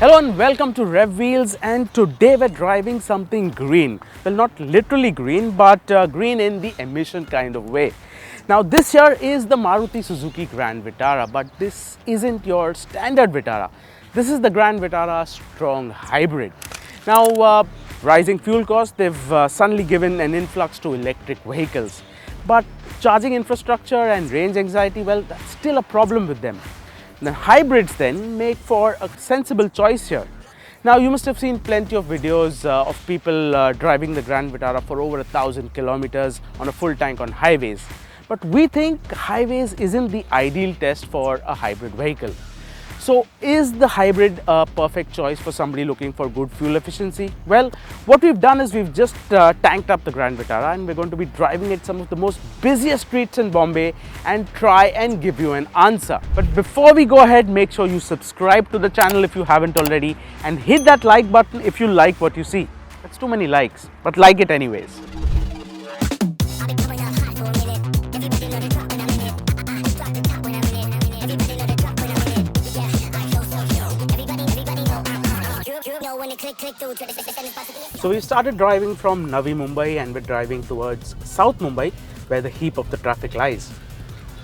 Hello and welcome to RevWheels, and today we're driving something green. Well, not literally green, but green in the emission kind of way. Now this here is the Maruti Suzuki Grand Vitara, but this isn't your standard Vitara. This is the Grand Vitara Strong Hybrid. Now rising fuel costs, they've suddenly given an influx to electric vehicles. But charging infrastructure and range anxiety, well, that's still a problem with them. The hybrids then make for a sensible choice here. Now you must have seen plenty of videos of people driving the Grand Vitara for over 1,000 kilometers on a full tank on highways. But we think highways isn't the ideal test for a hybrid vehicle. So is the hybrid a perfect choice for somebody looking for good fuel efficiency? Well, what we've done is we've just tanked up the Grand Vitara and we're going to be driving it some of the most busiest streets in Bombay and try and give you an answer. But before we go ahead, make sure you subscribe to the channel if you haven't already and hit that like button if you like what you see. That's too many likes, but like it anyways. So we started driving from Navi Mumbai and we're driving towards South Mumbai, where the heap of the traffic lies.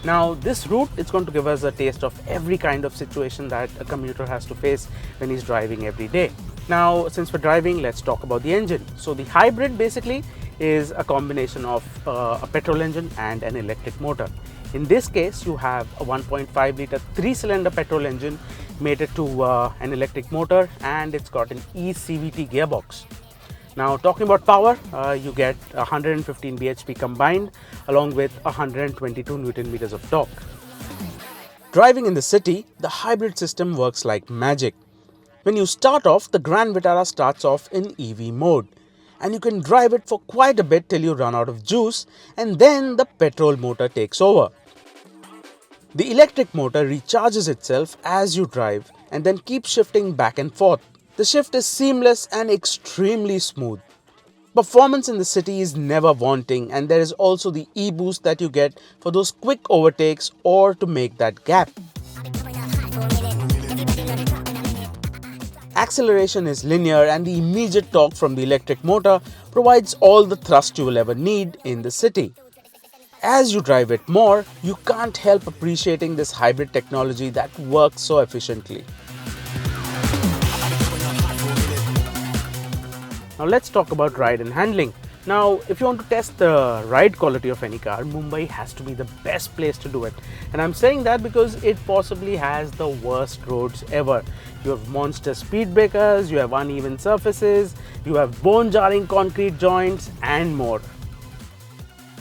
Now this route is going to give us a taste of every kind of situation that a commuter has to face when he's driving every day. Now since we're driving, let's talk about the engine. So the hybrid basically is a combination of a petrol engine and an electric motor. In this case, you have a 1.5 litre 3-cylinder petrol engine mated to an electric motor, and it's got an eCVT gearbox. Now talking about power, you get 115 bhp combined along with 122 Newton meters of torque. Driving in the city, the hybrid system works like magic. When you start off, the Grand Vitara starts off in EV mode, and you can drive it for quite a bit till you run out of juice, and then the petrol motor takes over. The electric motor recharges itself as you drive and then keeps shifting back and forth. The shift is seamless and extremely smooth. Performance in the city is never wanting, and there is also the e-boost that you get for those quick overtakes or to make that gap. Acceleration is linear, and the immediate torque from the electric motor provides all the thrust you will ever need in the city. As you drive it more, you can't help appreciating this hybrid technology that works so efficiently. Now let's talk about ride and handling. Now, if you want to test the ride quality of any car, Mumbai has to be the best place to do it. And I'm saying that because it possibly has the worst roads ever. You have monster speed breakers, you have uneven surfaces, you have bone-jarring concrete joints and more.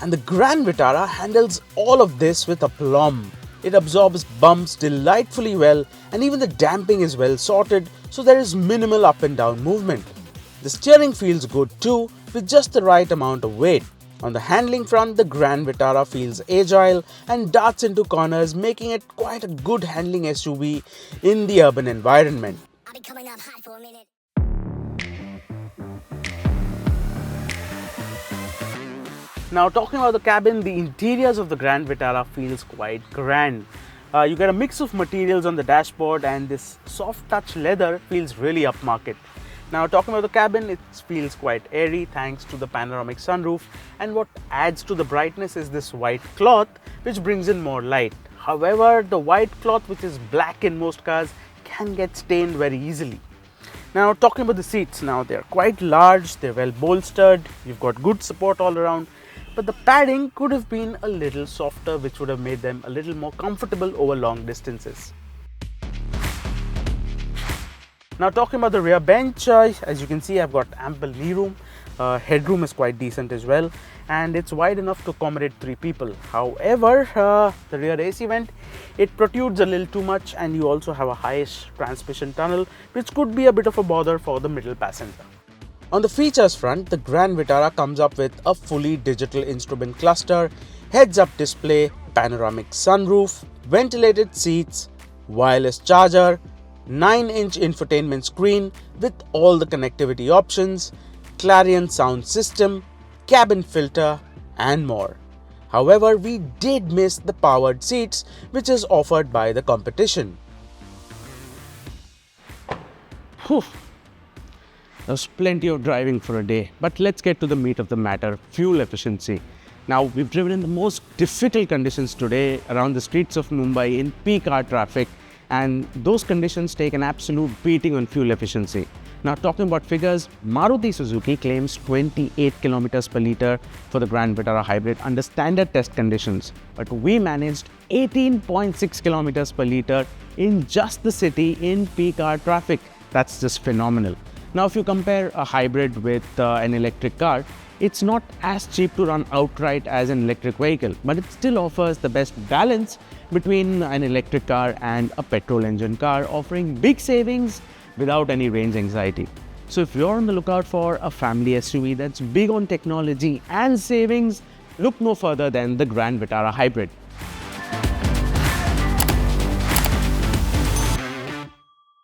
And the Grand Vitara handles all of this with aplomb. It absorbs bumps delightfully well, and even the damping is well sorted, so there is minimal up and down movement. The steering feels good too, with just the right amount of weight. On the handling front, the Grand Vitara feels agile and darts into corners, making it quite a good handling SUV in the urban environment. Now talking about the cabin, the interiors of the Grand Vitara feels quite grand. You get a mix of materials on the dashboard, and this soft touch leather feels really upmarket. Now talking about the cabin, it feels quite airy thanks to the panoramic sunroof, and what adds to the brightness is this white cloth which brings in more light. However, the white cloth, which is black in most cars, can get stained very easily. Now talking about the seats, now they're quite large, they're well bolstered, you've got good support all around. But the padding could have been a little softer, which would have made them a little more comfortable over long distances. Now talking about the rear bench, as you can see, I've got ample knee room. Headroom is quite decent as well, and it's wide enough to accommodate 3 people. However, the rear AC vent, it protrudes a little too much, and you also have a highish transmission tunnel, which could be a bit of a bother for the middle passenger. On the features front, the Grand Vitara comes up with a fully digital instrument cluster, heads-up display, panoramic sunroof, ventilated seats, wireless charger, 9-inch infotainment screen with all the connectivity options, Clarion sound system, cabin filter and more. However, we did miss the powered seats which is offered by the competition. Whew. There's plenty of driving for a day, but let's get to the meat of the matter, fuel efficiency. Now, we've driven in the most difficult conditions today around the streets of Mumbai in peak hour traffic, and those conditions take an absolute beating on fuel efficiency. Now, talking about figures, Maruti Suzuki claims 28 kilometers per litre for the Grand Vitara hybrid under standard test conditions, but we managed 18.6 kilometers per litre in just the city in peak hour traffic. That's just phenomenal. Now, if you compare a hybrid with an electric car, it's not as cheap to run outright as an electric vehicle, but it still offers the best balance between an electric car and a petrol engine car, offering big savings without any range anxiety. So if you're on the lookout for a family SUV that's big on technology and savings, look no further than the Grand Vitara Hybrid.